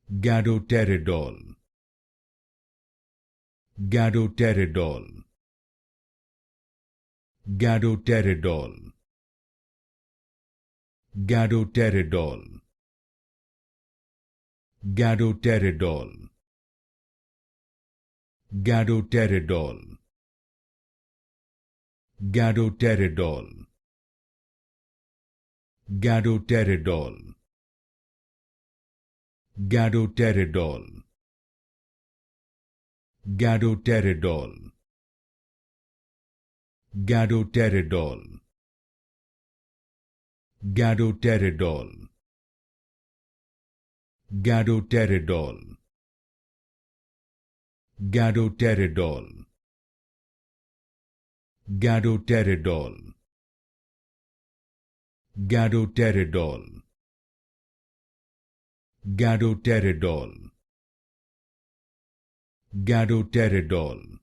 Gadoteridol. Gadoteridol. Gadoteridol. Gadoteridol. Gadoteridol. Gadoteridol. Gadoteridol. Gadoteridol. Gadoteridol. Gadoteridol. Gadoteridol. Gadoteridol. Gadoteridol. Gadoteridol. Gadoteridol. Gadoteridol. Gadoteridol. Gadoteridol.